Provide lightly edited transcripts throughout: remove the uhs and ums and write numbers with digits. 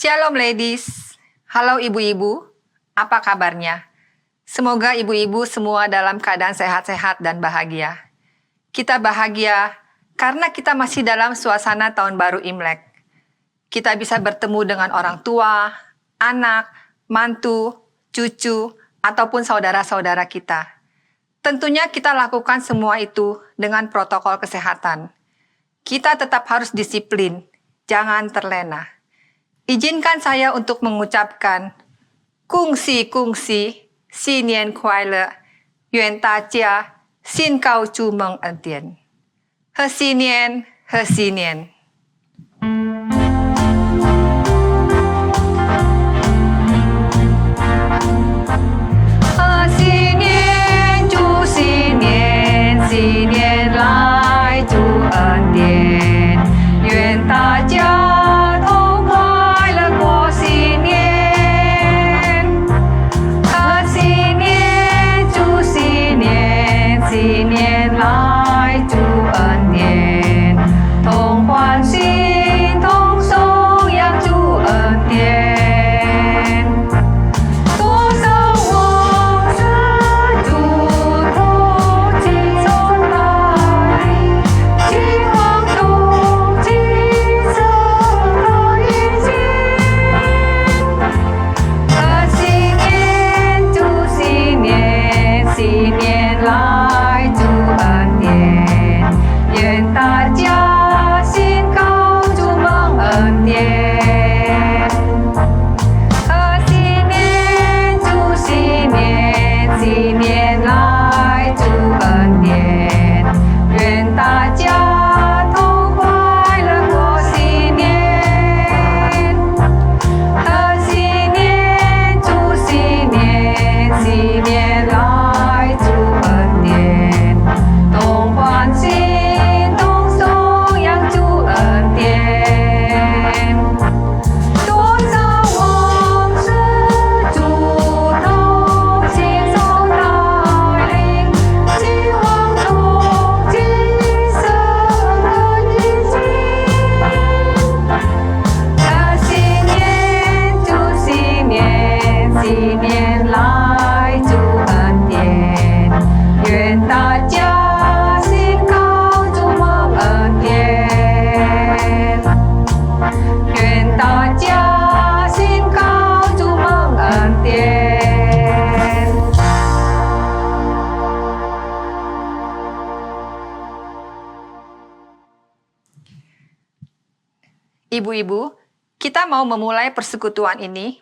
Shalom ladies, halo ibu-ibu, apa kabarnya? Semoga ibu-ibu semua dalam keadaan sehat-sehat dan bahagia. Kita bahagia karena kita masih dalam suasana tahun baru Imlek. Kita bisa bertemu dengan orang tua, anak, mantu, cucu, ataupun saudara-saudara kita. Tentunya kita lakukan semua itu dengan protokol kesehatan. Kita tetap harus disiplin, jangan terlena. Izinkan saya untuk mengucapkan Kungsi Kungsi, Xinian Kuai Le, Yuan Dajia, Xin Gao Zhu Meng En Dian. He Xinian, He Xinian. Ibu-ibu, kita mau memulai persekutuan ini,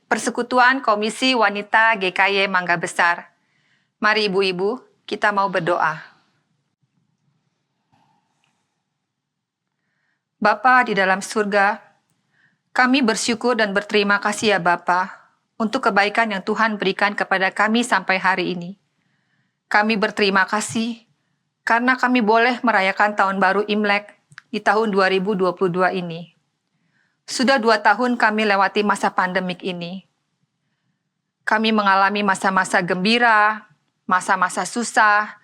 Persekutuan Komisi Wanita GKY Mangga Besar. Mari ibu-ibu, kita mau berdoa. Bapa di dalam surga, kami bersyukur dan berterima kasih ya Bapa untuk kebaikan yang Tuhan berikan kepada kami sampai hari ini. Kami berterima kasih karena kami boleh merayakan tahun baru Imlek di tahun 2022 ini. Sudah 2 tahun kami lewati masa pandemik ini. Kami mengalami masa-masa gembira, masa-masa susah,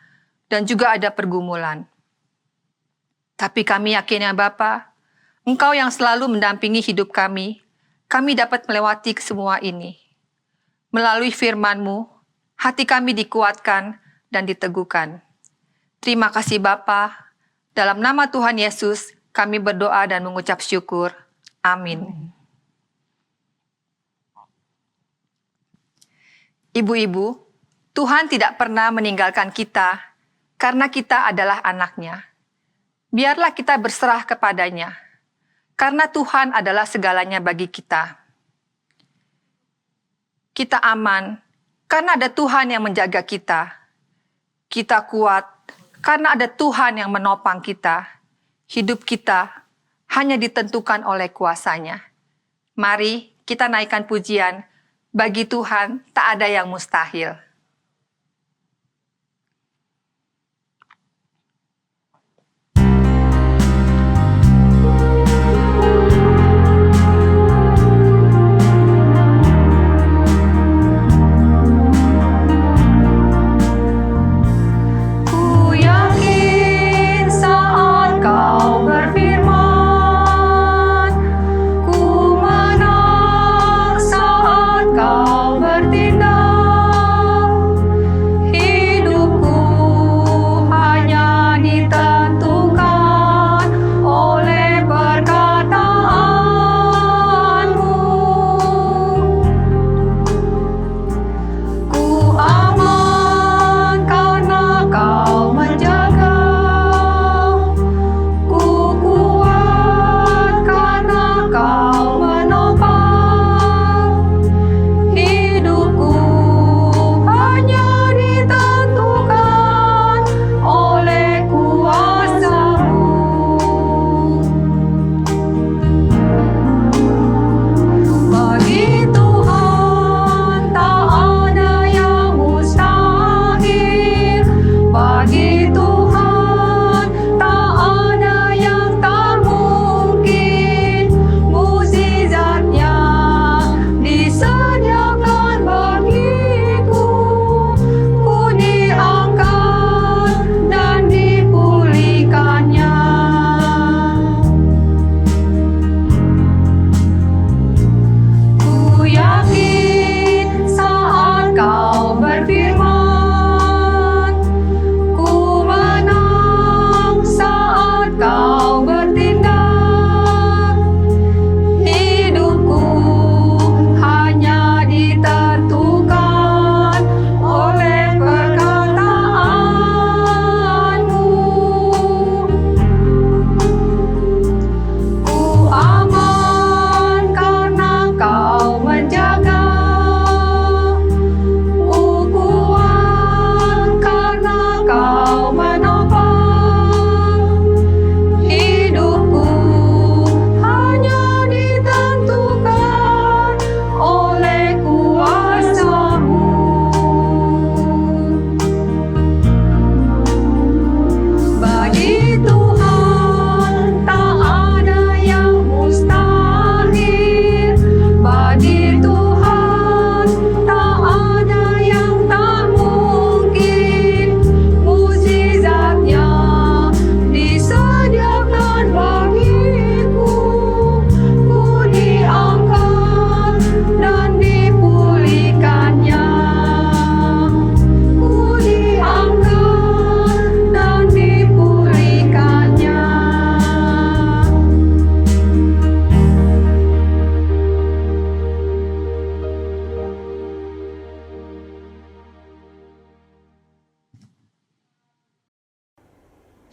dan juga ada pergumulan. Tapi kami yakin ya Bapa, Engkau yang selalu mendampingi hidup kami dapat melewati semua ini. Melalui firman-Mu, hati kami dikuatkan dan diteguhkan. Terima kasih Bapa. Dalam nama Tuhan Yesus, kami berdoa dan mengucap syukur. Amin. Ibu-ibu, Tuhan tidak pernah meninggalkan kita karena kita adalah anak-Nya. Biarlah kita berserah kepada-Nya, karena Tuhan adalah segalanya bagi kita. Kita aman karena ada Tuhan yang menjaga kita. Kita kuat karena ada Tuhan yang menopang kita. Hidup kita hanya ditentukan oleh kuasa-Nya. Mari kita naikkan pujian, bagi Tuhan tak ada yang mustahil. Kau berfirman, ku menang.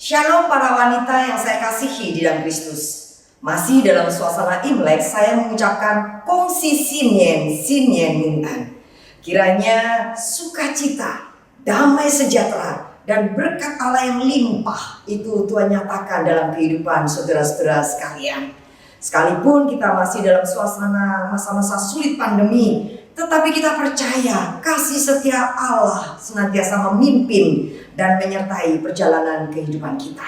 Shalom para wanita yang saya kasihi di dalam Kristus. Masih dalam suasana Imlek, saya mengucapkan kongsi sinyen mingan. Kiranya sukacita, damai sejahtera, dan berkat Allah yang limpah itu Tuhan nyatakan dalam kehidupan saudara-saudara sekalian. Sekalipun kita masih dalam suasana masa-masa sulit pandemi, tetapi kita percaya kasih setia Allah senantiasa memimpin dan menyertai perjalanan kehidupan kita.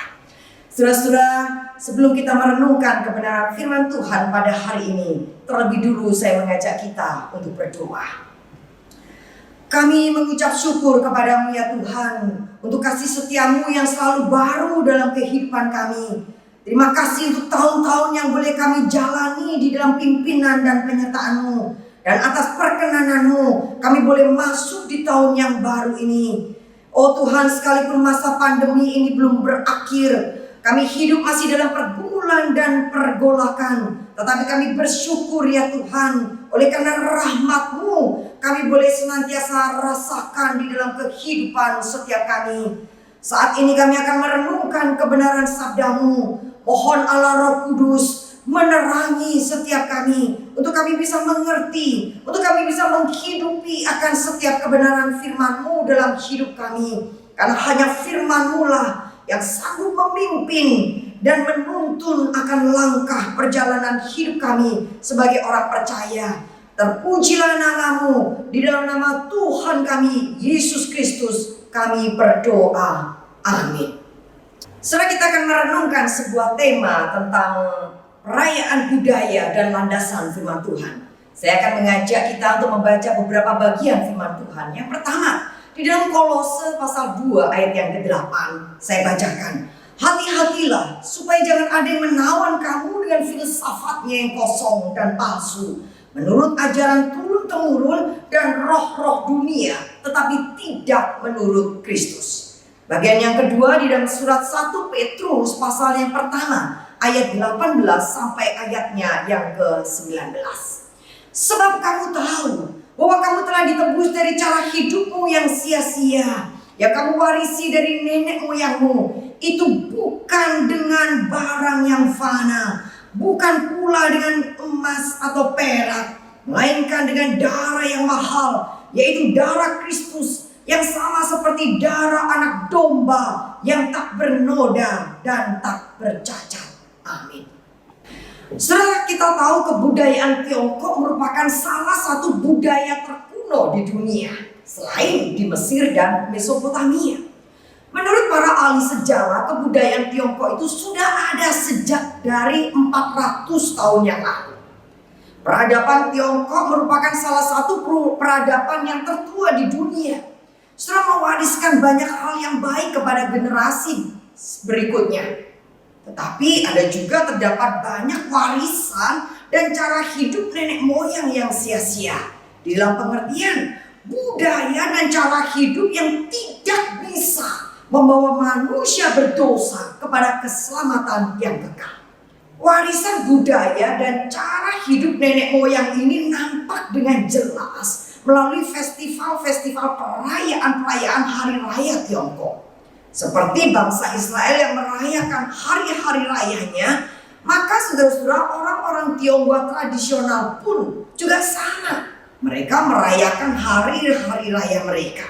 Saudara-saudara, sebelum kita merenungkan kebenaran firman Tuhan pada hari ini, terlebih dulu saya mengajak kita untuk berdoa. Kami mengucap syukur kepadamu ya Tuhan, untuk kasih setiamu yang selalu baru dalam kehidupan kami. Terima kasih untuk tahun-tahun yang boleh kami jalani di dalam pimpinan dan penyertaan-Mu. Dan atas perkenananmu kami boleh masuk di tahun yang baru ini. Oh Tuhan, sekalipun masa pandemi ini belum berakhir, kami hidup masih dalam pergumulan dan pergolakan. Tetapi kami bersyukur ya Tuhan, oleh karena rahmat-Mu kami boleh senantiasa rasakan di dalam kehidupan setiap kami. Saat ini kami akan merenungkan kebenaran sabda-Mu. Mohon Allah Roh Kudus menerangi setiap kami, untuk kami bisa mengerti, untuk kami bisa menghidupi akan setiap kebenaran firman-Mu dalam hidup kami. Karena hanya firman-Mu lah yang sanggup memimpin dan menuntun akan langkah perjalanan hidup kami sebagai orang percaya. Terpujilah nama-Mu, di dalam nama Tuhan kami Yesus Kristus kami berdoa. Amin. Setelah kita akan merenungkan sebuah tema tentang perayaan budaya dan landasan firman Tuhan. Saya akan mengajak kita untuk membaca beberapa bagian firman Tuhan. Yang pertama, di dalam Kolose pasal 2 ayat yang ke-8. Saya bacakan. Hati-hatilah supaya jangan ada yang menawan kamu dengan filsafatnya yang kosong dan palsu, menurut ajaran turun-temurun dan roh-roh dunia, tetapi tidak menurut Kristus. Bagian yang kedua di dalam surat 1 Petrus pasal yang pertama ayat 18 sampai ayatnya yang ke-19. Sebab kamu tahu bahwa kamu telah ditebus dari cara hidupmu yang sia-sia, yang kamu warisi dari nenek moyangmu. Itu bukan dengan barang yang fana, bukan pula dengan emas atau perak, melainkan dengan darah yang mahal, yaitu darah Kristus, yang sama seperti darah anak domba yang tak bernoda dan tak bercacat. Amin. Setelah kita tahu kebudayaan Tiongkok merupakan salah satu budaya terkuno di dunia selain di Mesir dan Mesopotamia. Menurut para ahli sejarah, kebudayaan Tiongkok itu sudah ada sejak dari 400 tahun yang lalu. Peradaban Tiongkok merupakan salah satu peradaban yang tertua di dunia. Setelah mewariskan banyak hal yang baik kepada generasi berikutnya. Tetapi ada juga terdapat banyak warisan dan cara hidup nenek moyang yang sia-sia. Di dalam pengertian budaya dan cara hidup yang tidak bisa membawa manusia berdosa kepada keselamatan yang kekal. Warisan budaya dan cara hidup nenek moyang ini nampak dengan jelas melalui festival-festival perayaan hari raya Tiongkok. Seperti bangsa Israel yang merayakan hari-hari rayanya, maka saudara-saudara, orang-orang Tionghoa tradisional pun juga sama. Mereka merayakan hari-hari raya mereka.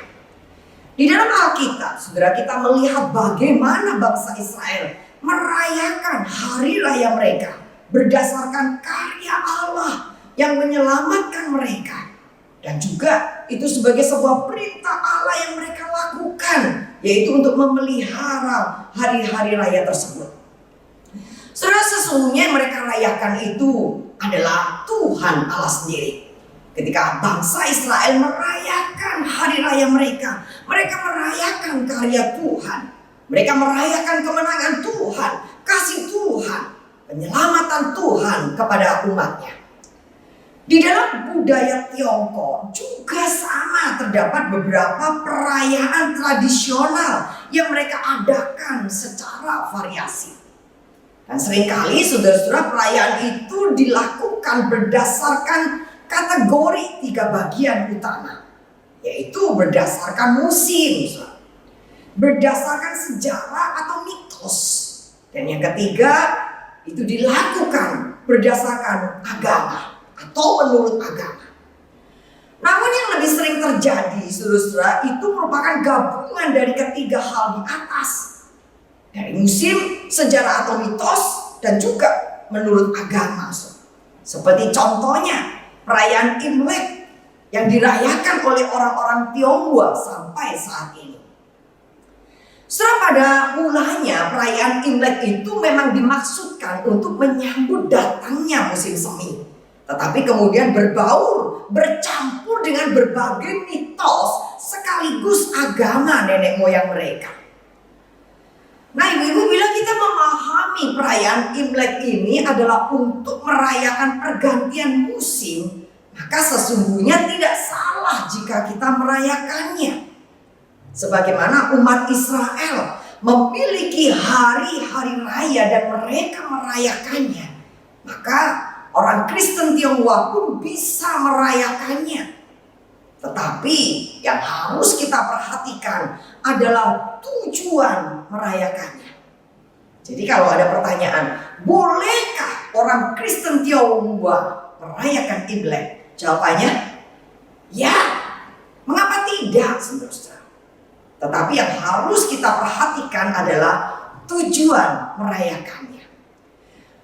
Di dalam Alkitab, saudara, kita melihat bagaimana bangsa Israel merayakan hari raya mereka berdasarkan karya Allah yang menyelamatkan mereka. Dan juga itu sebagai sebuah perintah Allah yang mereka lakukan, yaitu untuk memelihara hari-hari raya tersebut. Saudara, sesungguhnya yang mereka rayakan itu adalah Tuhan Allah sendiri. Ketika bangsa Israel merayakan hari raya mereka, mereka merayakan karya Tuhan. Mereka merayakan kemenangan Tuhan, kasih Tuhan, penyelamatan Tuhan kepada umatnya. Di dalam budaya Tiongkok juga sama, terdapat beberapa perayaan tradisional yang mereka adakan secara variasi. Dan seringkali saudara-saudara, perayaan itu dilakukan berdasarkan kategori 3 bagian utama, yaitu berdasarkan musim, berdasarkan sejarah atau mitos, mitos. Dan yang ketiga, itu dilakukan berdasarkan agama atau menurut agama. Namun yang lebih sering terjadi, saudara-saudara, itu merupakan gabungan dari ketiga hal di atas. Dari musim, sejarah atau mitos, dan juga menurut agama. Seperti contohnya, perayaan Imlek yang dirayakan oleh orang-orang Tionghoa sampai saat ini. Setelah pada mulanya perayaan Imlek itu memang dimaksudkan untuk menyambut datangnya musim semi. Tetapi kemudian berbaur, bercampur dengan berbagai mitos sekaligus agama nenek moyang mereka. Nah, ibu-ibu, bila kita memahami perayaan Imlek ini adalah untuk merayakan pergantian musim, maka sesungguhnya tidak salah jika kita merayakannya. Sebagaimana umat Israel memiliki hari-hari raya dan mereka merayakannya, maka orang Kristen Tionghoa pun bisa merayakannya. Tetapi yang harus kita perhatikan adalah tujuan merayakannya. Jadi kalau ada pertanyaan, bolehkah orang Kristen Tionghoa merayakan Imlek? Jawabannya, ya. Mengapa tidak, saudara? Tetapi yang harus kita perhatikan adalah tujuan merayakannya.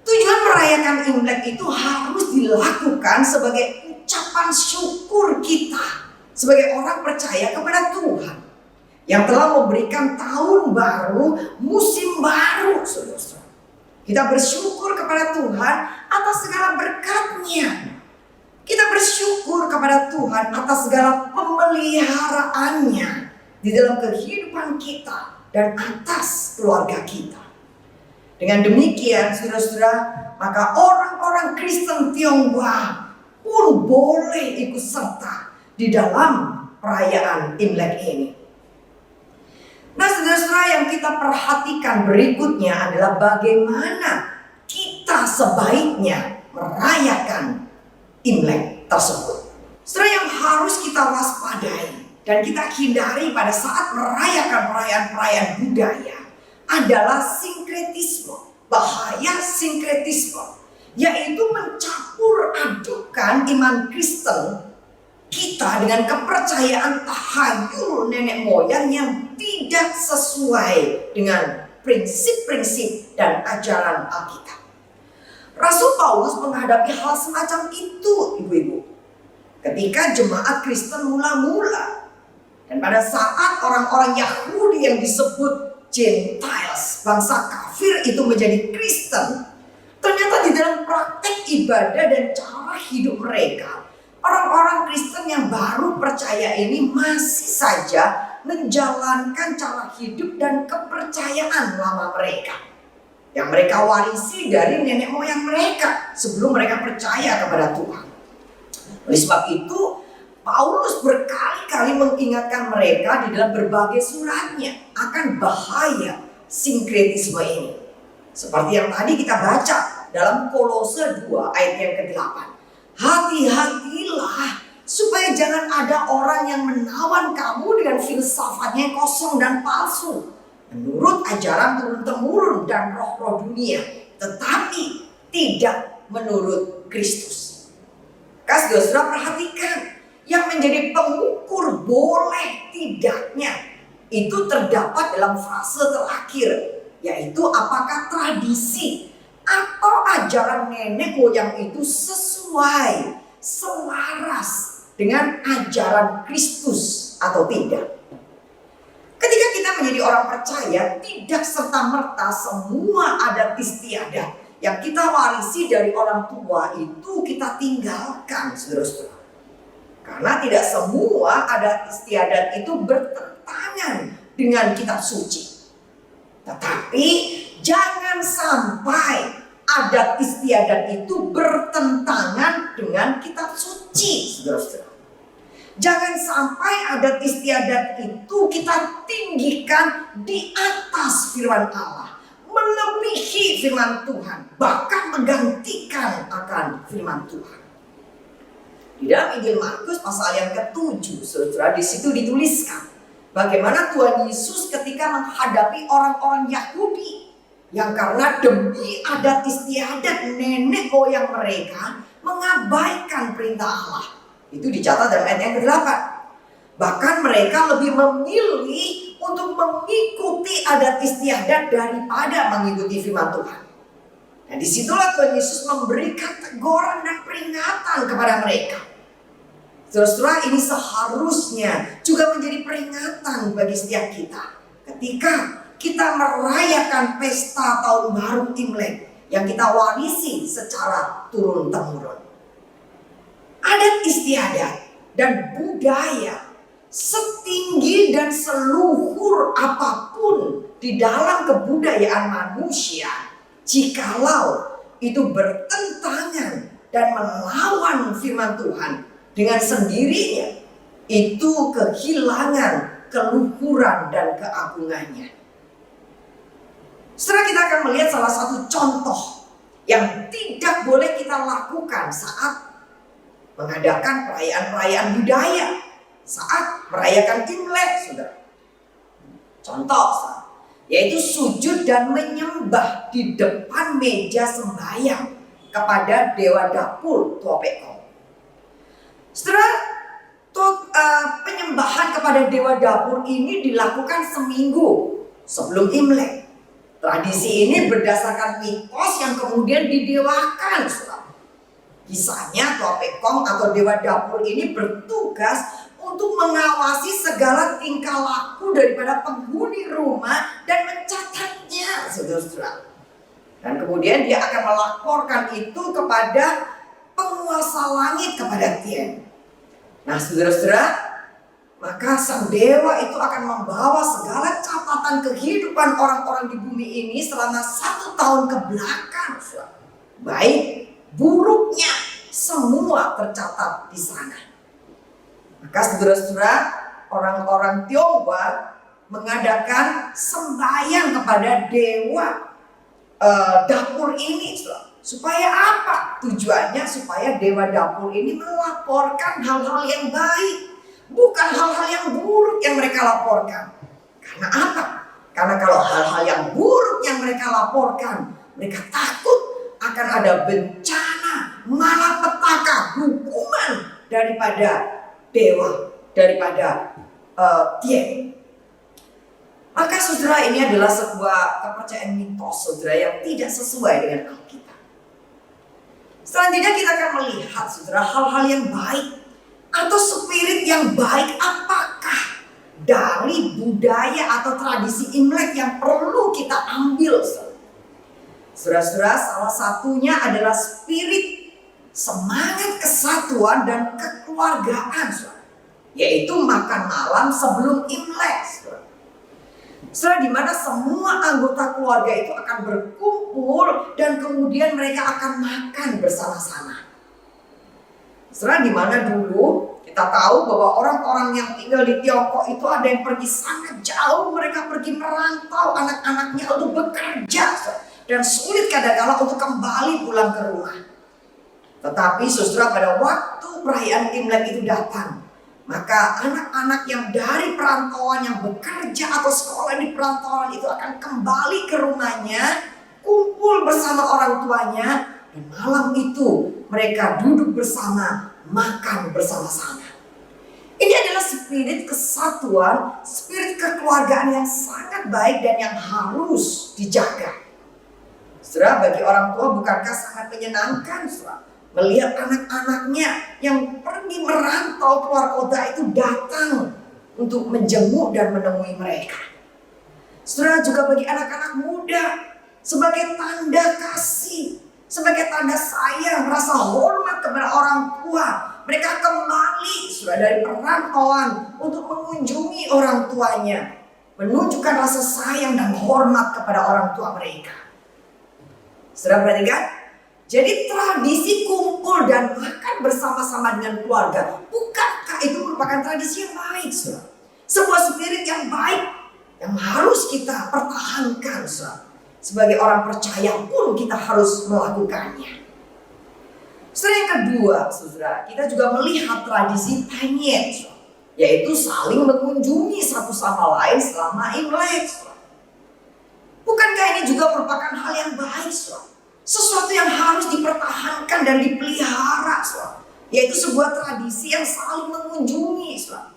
Tujuan merayakan Imlek itu harus dilakukan sebagai ucapan syukur kita sebagai orang percaya kepada Tuhan yang telah memberikan tahun baru, musim baru, saudara. Kita bersyukur kepada Tuhan atas segala berkat-Nya. Kita bersyukur kepada Tuhan atas segala pemeliharaannya di dalam kehidupan kita dan atas keluarga kita. Dengan demikian, saudara-saudara, maka orang-orang Kristen Tionghoa pun boleh ikut serta di dalam perayaan Imlek ini. Nah, saudara-saudara, yang kita perhatikan berikutnya adalah bagaimana kita sebaiknya merayakan Imlek tersebut. Saudara, yang harus kita waspadai dan kita hindari pada saat merayakan perayaan-perayaan budaya adalah sinkretisme, bahaya sinkretisme, yaitu mencampur adukan iman Kristen kita dengan kepercayaan tahayul nenek moyang yang tidak sesuai dengan prinsip-prinsip dan ajaran Alkitab. Rasul Paulus menghadapi hal semacam itu, ibu-ibu, ketika jemaat Kristen mula-mula. Dan pada saat orang-orang Yahudi yang disebut Gentiles, bangsa kafir itu menjadi Kristen, ternyata di dalam praktek ibadah dan cara hidup mereka, orang-orang Kristen yang baru percaya ini masih saja menjalankan cara hidup dan kepercayaan lama mereka yang mereka warisi dari nenek moyang mereka sebelum mereka percaya kepada Tuhan. Oleh sebab itu, Paulus berkali-kali mengingatkan mereka di dalam berbagai suratnya akan bahaya sinkretisme ini. Seperti yang tadi kita baca dalam Kolose 2 ayat yang ke-8. Hati-hatilah supaya jangan ada orang yang menawan kamu dengan filsafatnya yang kosong dan palsu, menurut ajaran turun-temurun dan roh-roh dunia, tetapi tidak menurut Kristus. Saudara, perhatikan, yang menjadi pengukur boleh tidaknya itu terdapat dalam fase terakhir, yaitu apakah tradisi atau ajaran nenek moyang itu sesuai, selaras dengan ajaran Kristus atau tidak. Ketika kita menjadi orang percaya, tidak serta-merta semua adat istiadat yang kita warisi dari orang tua itu kita tinggalkan, saudara-saudara. Karena tidak semua adat istiadat itu bertentangan dengan kitab suci. Tetapi jangan sampai adat istiadat itu bertentangan dengan kitab suci, saudara-saudara. Jangan sampai adat istiadat itu kita tinggikan di atas firman Allah, melebihi firman Tuhan, bahkan menggantikan akan firman Tuhan. Di dalam Injil Markus pasal yang ke-7, saudara, di situ dituliskan bagaimana Tuhan Yesus ketika menghadapi orang-orang Yahudi yang karena demi adat istiadat nenek moyang mereka mengabaikan perintah Allah. Itu dicatat dalam ayat yang ke-8. Bahkan mereka lebih memilih untuk mengikuti adat istiadat daripada mengikuti firman Tuhan. Nah, disitulah Tuhan Yesus memberikan teguran dan peringatan kepada mereka. Saudara, ini seharusnya juga menjadi peringatan bagi setiap kita. Ketika kita merayakan pesta tahun baru Imlek yang kita warisi secara turun-temurun. Adat istiadat dan budaya setinggi dan seluhur apapun di dalam kebudayaan manusia, jikalau itu bertentangan dan melawan firman Tuhan, dengan sendirinya itu kehilangan keluhuran dan keagungannya. Setelah kita akan melihat salah satu contoh yang tidak boleh kita lakukan saat mengadakan perayaan-perayaan budaya, saat merayakan Imlek, saudara. Contoh, yaitu sujud dan menyembah di depan meja sembahyang kepada dewa dapur Tuapekong. Setelah penyembahan kepada dewa dapur ini dilakukan seminggu sebelum Imlek. Tradisi ini berdasarkan mitos yang kemudian didewakan. Kisahnya Tuapekong atau dewa dapur ini bertugas untuk mengawasi segala tingkah laku daripada penghuni rumah dan mencatatnya, saudara-saudara. Dan kemudian dia akan melaporkan itu kepada penguasa langit, kepada Tien. Nah, saudara-saudara, maka sang dewa itu akan membawa segala catatan kehidupan orang-orang di bumi ini selama 1 tahun ke belakang. Baik buruknya semua tercatat di sana. Maka saudara-saudara, orang-orang Tionghoa mengadakan sembahyang kepada dewa dapur ini. Supaya apa? Tujuannya supaya dewa dapur ini melaporkan hal-hal yang baik, bukan hal-hal yang buruk yang mereka laporkan. Karena apa? Karena kalau hal-hal yang buruk yang mereka laporkan, mereka takut akan ada bencana, malapetaka, hukuman daripada dewa, daripada Tien. Maka saudara, ini adalah sebuah kepercayaan mitos, saudara, yang tidak sesuai dengan Alkitab. Selanjutnya kita akan melihat, saudara, hal-hal yang baik atau spirit yang baik apakah dari budaya atau tradisi Imlek yang perlu kita ambil. Saudara-saudara, salah satunya adalah spirit semangat kesatuan dan kekeluargaan, yaitu makan malam sebelum Imlek. Setelah di mana semua anggota keluarga itu akan berkumpul dan kemudian mereka akan makan bersama-sama. Setelah di mana dulu kita tahu bahwa orang-orang yang tinggal di Tiongkok itu ada yang pergi sangat jauh, mereka pergi merantau anak-anaknya untuk bekerja dan sulit kadang-kala untuk kembali pulang ke rumah. Tetapi saudara, pada waktu perayaan Imlek itu datang, maka anak-anak yang dari perantauan yang bekerja atau sekolah di perantauan itu akan kembali ke rumahnya, kumpul bersama orang tuanya, dan malam itu mereka duduk bersama, makan bersama-sama. Ini adalah spirit kesatuan, spirit kekeluargaan yang sangat baik dan yang harus dijaga. Saudara, bagi orang tua bukankah sangat menyenangkan, saudara, melihat anak-anaknya yang pergi merantau keluar kota itu datang untuk menjenguk dan menemui mereka. Saudara, juga bagi anak-anak muda, sebagai tanda kasih, sebagai tanda sayang, rasa hormat kepada orang tua, mereka kembali sudah dari perantauan untuk mengunjungi orang tuanya, menunjukkan rasa sayang dan hormat kepada orang tua mereka. Saudara perhatikan? Jadi tradisi kumpul dan makan bersama-sama dengan keluarga, bukankah itu merupakan tradisi yang baik, saudara? Sebuah spirit yang baik yang harus kita pertahankan, saudara. Sebagai orang percaya pun kita harus melakukannya. Saudara, yang kedua, saudara, kita juga melihat tradisi Tanian, yaitu saling mengunjungi satu sama lain selama Imlek. Bukankah ini juga merupakan hal yang baik, saudara? Sesuatu yang harus dipertahankan dan dipelihara, saudara. Yaitu sebuah tradisi yang saling mengunjungi, saudara.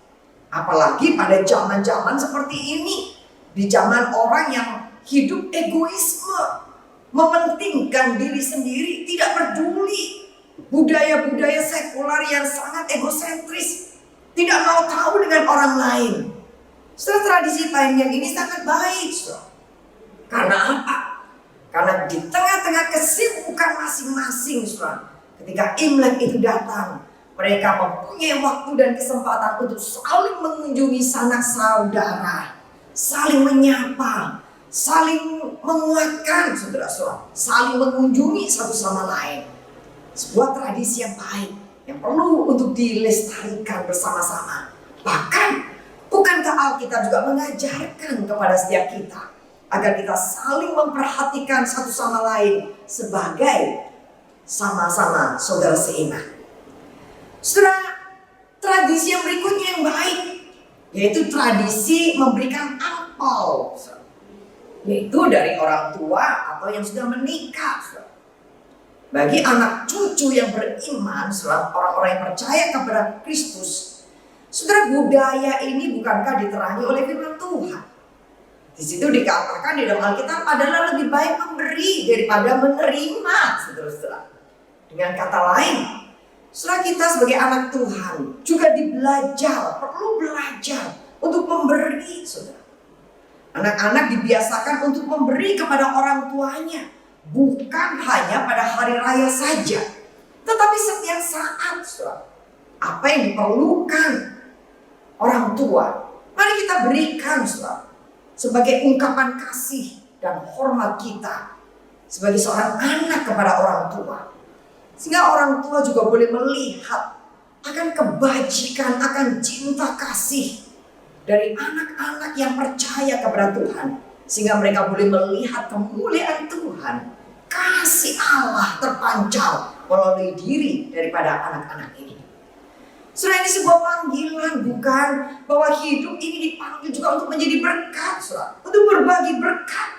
Apalagi pada zaman-zaman seperti ini, di zaman orang yang hidup egoisme, mementingkan diri sendiri, tidak peduli budaya-budaya sekular yang sangat egosentris, tidak mau tahu dengan orang lain. Setelah tradisi Paean ini sangat baik, saudara. Karena apa? Karena di tengah-tengah kesibukan masing-masing, saudara, ketika Imlek itu datang, mereka mempunyai waktu dan kesempatan untuk saling mengunjungi sanak saudara, saling menyapa, saling menguatkan, saudara-saudara, saling mengunjungi satu sama lain. Sebuah tradisi yang baik yang perlu untuk dilestarikan bersama-sama. Bahkan, bukankah Alkitab juga mengajarkan kepada setiap kita agar kita saling memperhatikan satu sama lain sebagai sama-sama saudara seiman. Saudara, tradisi yang berikutnya yang baik, yaitu tradisi memberikan angpau, yaitu dari orang tua atau yang sudah menikah. Bagi anak cucu yang beriman, orang-orang yang percaya kepada Kristus, saudara, budaya ini bukankah diterangi oleh firman Tuhan? Di situ dikatakan di dalam Alkitab adalah lebih baik memberi daripada menerima, saudara-saudara. Dengan kata lain, saudara, kita sebagai anak Tuhan juga perlu belajar untuk memberi, saudara. Anak-anak dibiasakan untuk memberi kepada orang tuanya, bukan hanya pada hari raya saja, tetapi setiap saat, saudara. Apa yang diperlukan orang tua, mari kita berikan, saudara, sebagai ungkapan kasih dan hormat kita sebagai seorang anak kepada orang tua. Sehingga orang tua juga boleh melihat akan kebajikan, akan cinta kasih dari anak-anak yang percaya kepada Tuhan. Sehingga mereka boleh melihat kemuliaan Tuhan, kasih Allah terpancar melalui diri daripada anak-anak ini. Saudara, ini sebuah panggilan, bukan bahwa hidup ini dipanggil juga untuk menjadi berkat, saudara, untuk berbagi berkat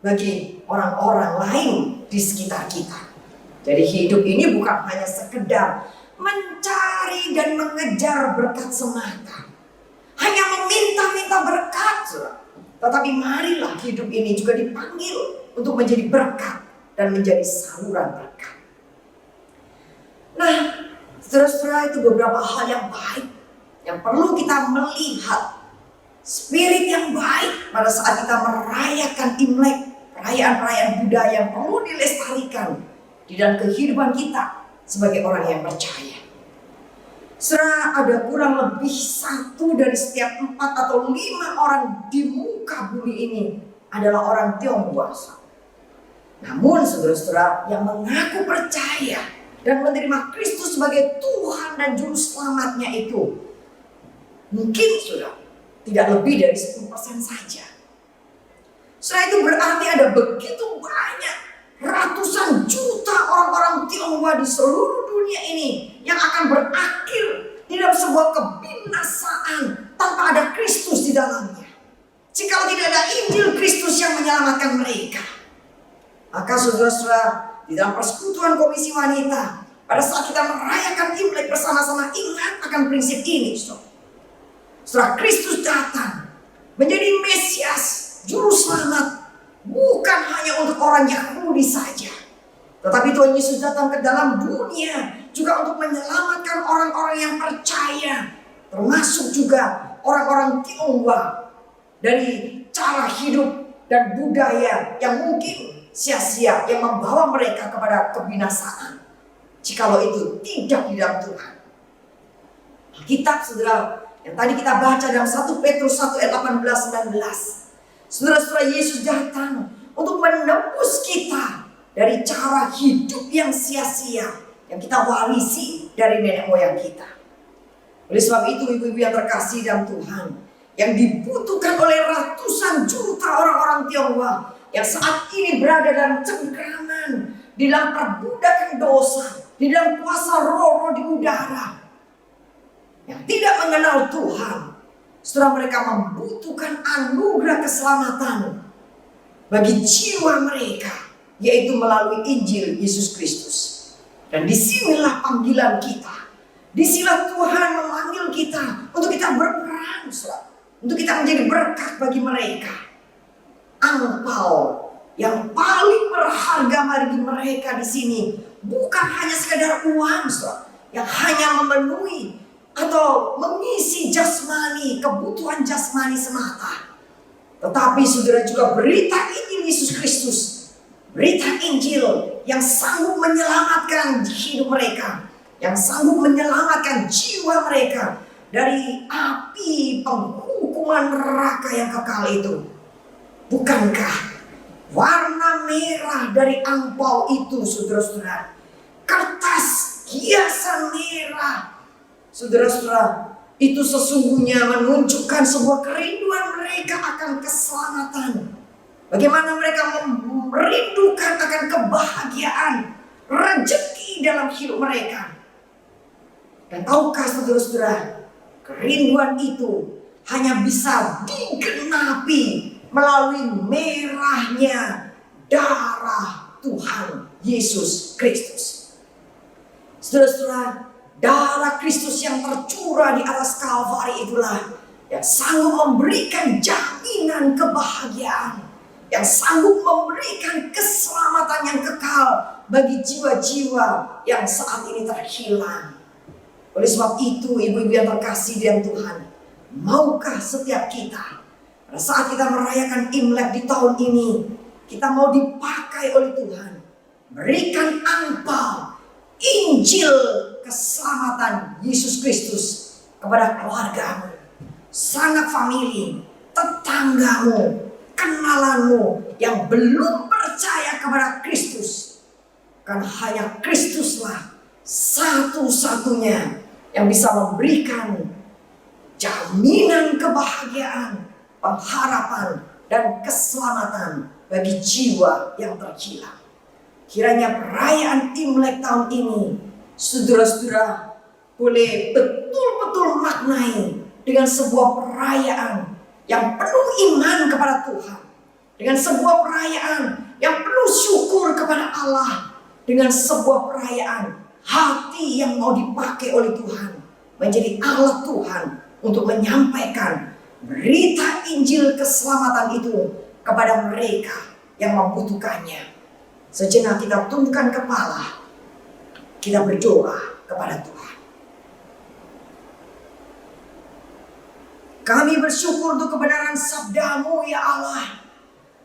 bagi orang-orang lain di sekitar kita. Jadi hidup ini bukan hanya sekedar mencari dan mengejar berkat semata, hanya meminta-minta berkat, saudara. Tetapi marilah hidup ini juga dipanggil untuk menjadi berkat dan menjadi saluran berkat. Nah, saudara-saudara, itu beberapa hal yang baik yang perlu kita melihat. Spirit yang baik pada saat kita merayakan Imlek, perayaan-perayaan budaya yang perlu dilestarikan di dalam kehidupan kita sebagai orang yang percaya. Saudara, ada kurang lebih 1 dari setiap 4 atau 5 orang di muka bumi ini adalah orang Tionghoa. Namun saudara-saudara yang mengaku percaya dan menerima Kristus sebagai Tuhan dan Juru Selamatnya itu mungkin, saudara, tidak lebih dari 10% saja. Saudara, itu berarti ada begitu banyak, ratusan juta orang-orang Tionghoa di seluruh dunia ini yang akan berakhir di dalam sebuah kebinasaan tanpa ada Kristus di dalamnya. Jika tidak ada Injil Kristus yang menyelamatkan mereka, maka saudara-saudara, di dalam persekutuan Komisi Wanita, pada saat kita merayakan Imlek bersama-sama, ingat akan prinsip ini, setelah Kristus datang menjadi Mesias, Juru Selamat, bukan hanya untuk orang Yahudi saja, tetapi Tuhan Yesus datang ke dalam dunia juga untuk menyelamatkan orang-orang yang percaya, termasuk juga orang-orang Tionghoa dari cara hidup dan budaya yang mungkin sia-sia, yang membawa mereka kepada kebinasaan jikalau itu tidak di dalam Tuhan. Alkitab, saudara, yang tadi kita baca dalam 1 Petrus 1 ayat 18-19, saudara-saudara, Yesus datang untuk menebus kita dari cara hidup yang sia-sia yang kita warisi dari nenek moyang kita. Oleh sebab itu, ibu-ibu yang terkasih dalam Tuhan, yang dibutuhkan oleh ratusan juta orang-orang Tionghoa yang saat ini berada dalam cengkraman, di dalam perbudakan dosa, di dalam kuasa roh di udara, yang tidak mengenal Tuhan, setelah mereka membutuhkan anugerah keselamatan bagi jiwa mereka, yaitu melalui Injil Yesus Kristus. Dan disinilah panggilan kita. Disinilah Tuhan memanggil kita untuk kita berperan, untuk kita menjadi berkat bagi mereka. Angpau yang paling berharga bagi mereka di sini bukan hanya sekedar uang, yang hanya memenuhi atau mengisi jasmani, kebutuhan jasmani semata. Tetapi saudara, juga berita Injil Yesus Kristus, berita Injil yang sanggup menyelamatkan hidup mereka, yang sanggup menyelamatkan jiwa mereka dari api penghukuman neraka yang kekal itu. Bukankah warna merah dari angpau itu, saudara-saudara, kertas hiasan merah, saudara-saudara, itu sesungguhnya menunjukkan sebuah kerinduan mereka akan keselamatan. Bagaimana mereka merindukan akan kebahagiaan, rezeki dalam hidup mereka. Dan tahukah saudara-saudara, kerinduan itu hanya bisa digenapi melalui merahnya darah Tuhan Yesus Kristus. Saudara-saudara, darah Kristus yang tercurah di atas Kalvari itulah yang sanggup memberikan jaminan kebahagiaan, yang sanggup memberikan keselamatan yang kekal bagi jiwa-jiwa yang saat ini terhilang. Oleh sebab itu, ibu-ibu yang terkasih dalam Tuhan, maukah setiap kita pada saat kita merayakan Imlek di tahun ini, kita mau dipakai oleh Tuhan, berikan angpau Injil keselamatan Yesus Kristus kepada keluargamu, sanak famili, tetanggamu, kenalanmu yang belum percaya kepada Kristus. Karena hanya Kristuslah satu-satunya yang bisa memberikan jaminan kebahagiaan, pengharapan, dan keselamatan bagi jiwa yang terhilang. Kiranya perayaan Imlek tahun ini, saudara-saudara, boleh betul-betul maknai dengan sebuah perayaan yang penuh iman kepada Tuhan, dengan sebuah perayaan yang penuh syukur kepada Allah, dengan sebuah perayaan hati yang mau dipakai oleh Tuhan menjadi alat Tuhan untuk menyampaikan berita Injil keselamatan itu kepada mereka yang membutuhkannya. Sejenak kita tundukkan kepala, kita berdoa kepada Tuhan. Kami bersyukur untuk kebenaran sabda-Mu ya Allah.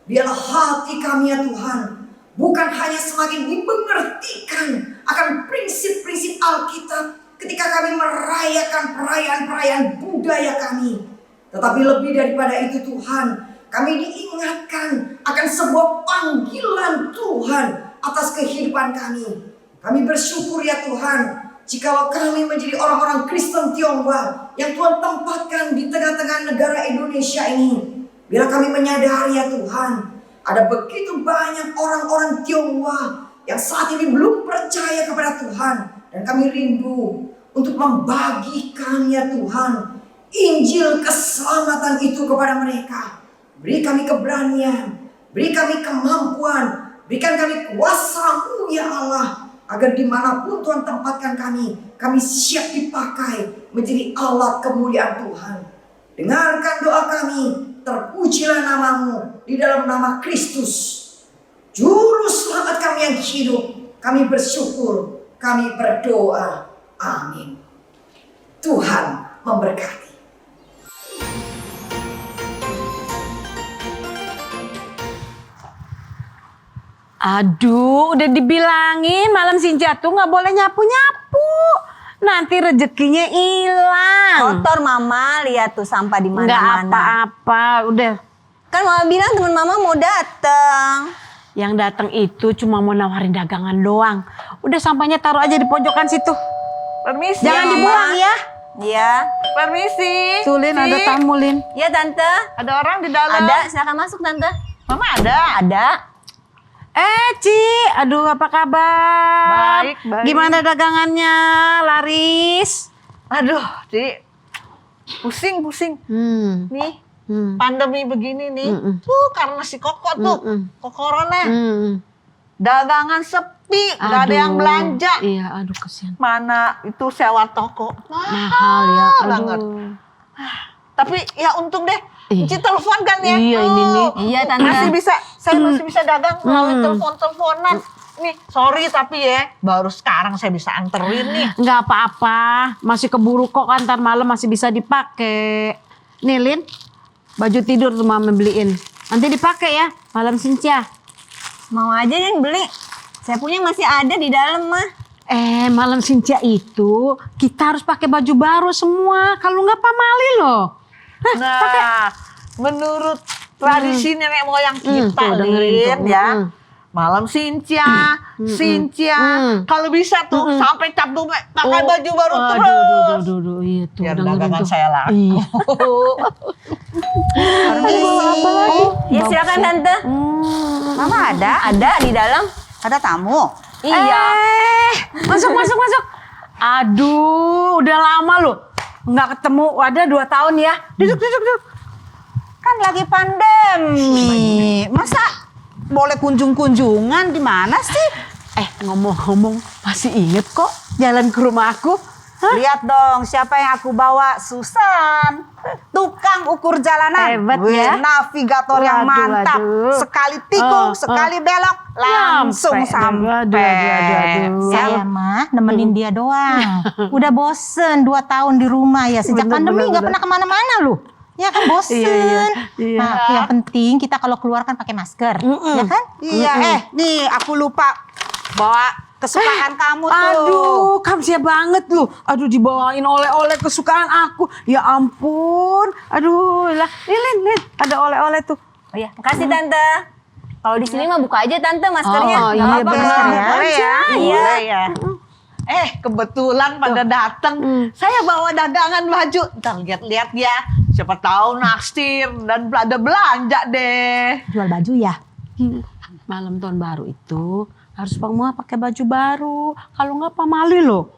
Biarlah hati kami ya Tuhan bukan hanya semakin dimengertikan akan prinsip-prinsip Alkitab ketika kami merayakan perayaan-perayaan budaya kami, tetapi lebih daripada itu Tuhan, kami diingatkan akan sebuah panggilan Tuhan atas kehidupan kami. Kami bersyukur ya Tuhan, jikalau kami menjadi orang-orang Kristen Tionghoa yang Tuhan tempatkan di tengah-tengah negara Indonesia ini. Bila kami menyadari ya Tuhan, ada begitu banyak orang-orang Tionghoa yang saat ini belum percaya kepada Tuhan. Dan kami rindu untuk membagikan ya Tuhan Injil keselamatan itu kepada mereka. Beri kami keberanian, beri kami kemampuan, berikan kami kuasa-Mu ya Allah, agar dimanapun Tuhan tempatkan kami siap dipakai menjadi alat kemuliaan Tuhan. Dengarkan doa kami, terpujilah nama-Mu di dalam nama Kristus, Juru Selamat kami yang hidup. Kami bersyukur, kami berdoa. Amin. Tuhan memberkati. Aduh, udah dibilangin malam Sinja tuh nggak boleh nyapu-nyapu. Nanti rezekinya hilang. Kotor mama, lihat tuh sampah di Nggak mana-mana. apa-apa, udah. Kan mama bilang teman mama mau datang. Yang datang itu cuma mau nawarin dagangan doang. Udah sampahnya taruh aja di pojokan situ. Permisi. Jangan dibuang ya. Iya. Permisi. Sulin ada tamu, Lin. Iya tante. Ada orang di dalam. Ada, silakan masuk tante. Mama ada. Ada. Ci, aduh apa kabar? Baik, baik. Gimana dagangannya? Laris? Aduh, Ci. Pusing. Hmm. Nih, pandemi begini nih, tuh karena si Koko tuh, Corona, dagangan sepi, nggak ada yang belanja. Iya, aduh kesian. Mana itu sewa toko Mahal ya, aduh. banget. Tapi ya untung deh, Iya. Ci telepon kan ya. Iya, ini nih. Iya, Tante. Saya masih bisa dagang melalui telepon-teleponan. Nih, sorry tapi ya, baru sekarang saya bisa anterin nih. Nggak apa-apa, masih keburu kok kan, ntar malam masih bisa dipakai. Nih Lin, baju tidur tuh mama beliin. Nanti dipakai ya, malam Sincia. Mau aja yang beli. Saya punya masih ada di dalam mah. Malam Sincia itu kita harus pakai baju baru semua. Kalau nggak pamali loh. Nah, menurut tradisi nenek moyang kita, tuh, dengerin Lin, tuh. ya. Malam Sincia, kalau bisa tuh sampai Cap Dumai pakai baju baru terus. Aduh, iya tuh. Biar dengerin dagangan tuh. saya laku. Iya. apa lagi? Ya silakan Tante. Mama ada? Ada di dalam. Ada tamu? Iya. Masuk. Aduh, udah lama loh. Nggak ketemu, ada 2 tahun ya. Duduk. Kan lagi pandemi. Masa boleh kunjung-kunjungan di mana sih? Ngomong-ngomong, masih inget kok jalan ke rumah aku. Lihat dong siapa yang aku bawa, Susan. Tukang ukur jalanan. Hebat Wih, ya. navigator yang Waduh, mantap. waduh. Sekali tikung, sekali belok, langsung sampai. Aduh. Saya mah nemenin dia doang. Udah bosen 2 tahun di rumah ya. Sejak pandemi nggak pernah kemana-mana loh. Ya kan bosen. Iya. Nah, yang penting kita kalau keluar kan pakai masker. Ya kan? Iya, nih aku lupa bawa kesukaan kamu tuh. Aduh, kamsia banget lu. Aduh, dibawain oleh-oleh kesukaan aku. Ya ampun. Aduh, lah. Lin, ada oleh-oleh tuh. Oh iya, makasih Tante. Kalau di sini mah buka aja Tante maskernya. Oh, Nggak iya, apa-apa. benar. Boleh ya? Iya. Boleh ya. Kebetulan pada datang, saya bawa dagangan baju. Ntar lihat-lihat ya. Siapa tahu naksir dan ada belanja deh. Jual baju ya? Malam tahun baru itu harus semua pakai baju baru. Kalau nggak pamali loh.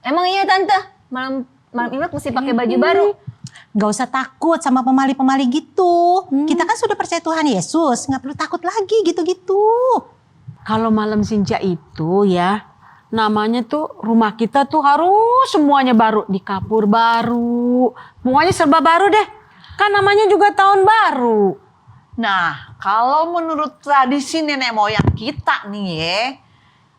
Emang iya Tante, malam Imlek mesti pakai baju baru. Gak usah takut sama pemali-pemali gitu. Kita kan sudah percaya Tuhan Yesus. Gak perlu takut lagi gitu-gitu. Kalau malam Sincia itu ya, namanya tuh rumah kita tuh harus semuanya baru. Dikapur baru. Pokoknya serba baru deh. Kan namanya juga tahun baru. Nah, kalau menurut tradisi nenek moyang kita nih ya,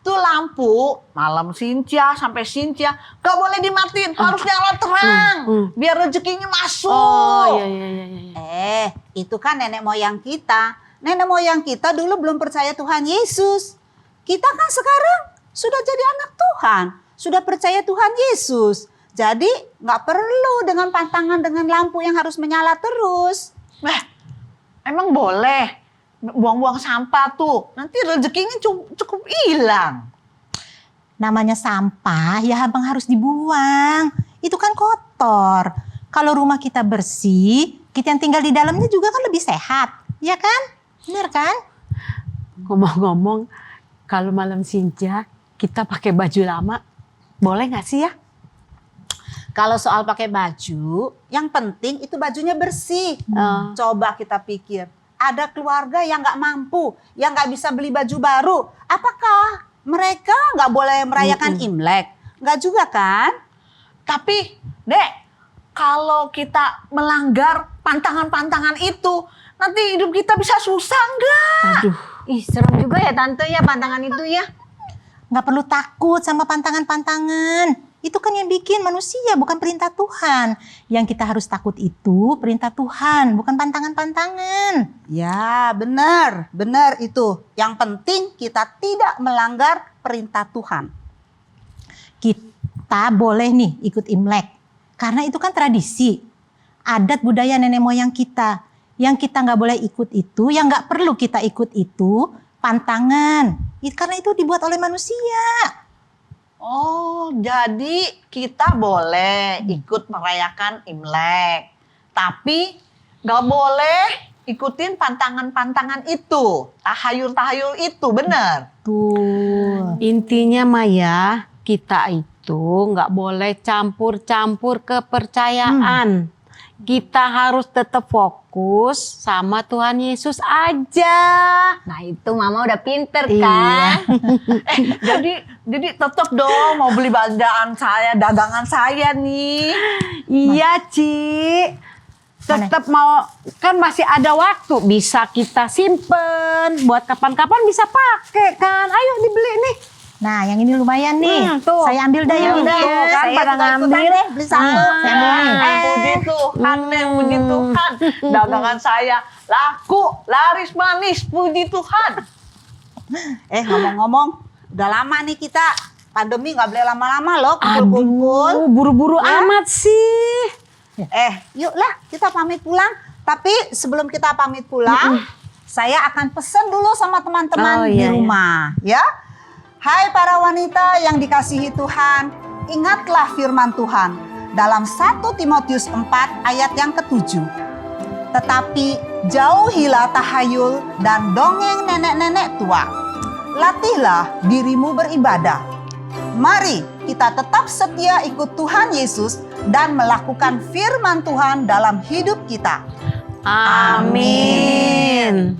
tuh lampu malam Sincia sampai Sincia gak boleh dimatiin, harus nyala terang biar rezekinya masuk. Oh iya. Itu kan nenek moyang kita. Nenek moyang kita dulu belum percaya Tuhan Yesus. Kita kan sekarang sudah jadi anak Tuhan. Sudah percaya Tuhan Yesus. Jadi gak perlu dengan pantangan dengan lampu yang harus menyala terus. Emang boleh buang-buang sampah tuh, nanti rezekinya cukup hilang. Namanya sampah ya abang harus dibuang. Itu kan kotor. Kalau rumah kita bersih, kita yang tinggal di dalamnya juga kan lebih sehat. Ya kan? Bener kan? Ngomong-ngomong, kalau malam Sincia kita pakai baju lama, boleh nggak sih ya? Kalau soal pakai baju, yang penting itu bajunya bersih. Coba kita pikir, ada keluarga yang nggak mampu, yang nggak bisa beli baju baru. Apakah mereka nggak boleh merayakan Imlek? Nggak juga kan? Tapi, Dek, kalau kita melanggar pantangan-pantangan itu, nanti hidup kita bisa susah nggak? Aduh. Ih, serem juga ya Tante ya pantangan itu ya. Nggak perlu takut sama pantangan-pantangan. Itu kan yang bikin manusia, bukan perintah Tuhan. Yang kita harus takut itu perintah Tuhan, bukan pantangan-pantangan. Ya, benar itu. Yang penting kita tidak melanggar perintah Tuhan. Kita boleh nih ikut Imlek, karena itu kan tradisi. Adat budaya nenek moyang kita. Yang kita nggak boleh ikut itu, yang nggak perlu kita ikut itu, pantangan. Karena itu dibuat oleh manusia. Oh, jadi kita boleh ikut merayakan Imlek. Tapi gak boleh ikutin pantangan-pantangan itu. Tahayul-tahayul itu, bener? Tuh. Intinya Maya, kita itu nggak boleh campur-campur kepercayaan. kita harus tetap fokus sama Tuhan Yesus aja. Nah itu mama udah pinter Iya. kan? Jadi tetap dong mau beli belanjaan saya, dagangan saya nih. Iya, Ci. Tetap mau, kan masih ada waktu, bisa kita simpen buat kapan-kapan bisa pakai kan. Ayo dibeli nih. Nah, yang ini lumayan nih. Tuh. Saya ambil dah yang udah, ini. Tuh kan saya pada juga ikutan ngambil. deh, beli satu. Saya ambil nih. Puji Tuhan, Neng, puji Tuhan. Dagangan saya laku, laris manis, puji Tuhan. Ngomong-ngomong, udah lama nih kita pandemi nggak boleh lama-lama loh kumpul-kumpul. Aduh, buru-buru amat sih. Yuklah kita pamit pulang. Tapi sebelum kita pamit pulang, saya akan pesen dulu sama teman-teman di rumah, ya. Hai para wanita yang dikasihi Tuhan, ingatlah firman Tuhan dalam 1 Timotius 4 ayat yang ke-7. Tetapi jauhilah tahayul dan dongeng nenek-nenek tua. Latihlah dirimu beribadah. Mari kita tetap setia ikut Tuhan Yesus dan melakukan firman Tuhan dalam hidup kita. Amin.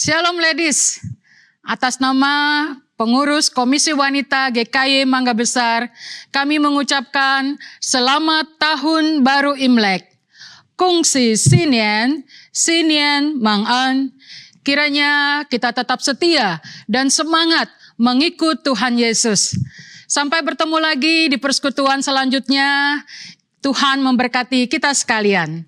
Shalom ladies, atas nama pengurus Komisi Wanita GKY Mangga Besar, kami mengucapkan selamat tahun baru Imlek. Kongsi Sinien, Sinien Mang An, kiranya kita tetap setia dan semangat mengikut Tuhan Yesus. Sampai bertemu lagi di persekutuan selanjutnya. Tuhan memberkati kita sekalian.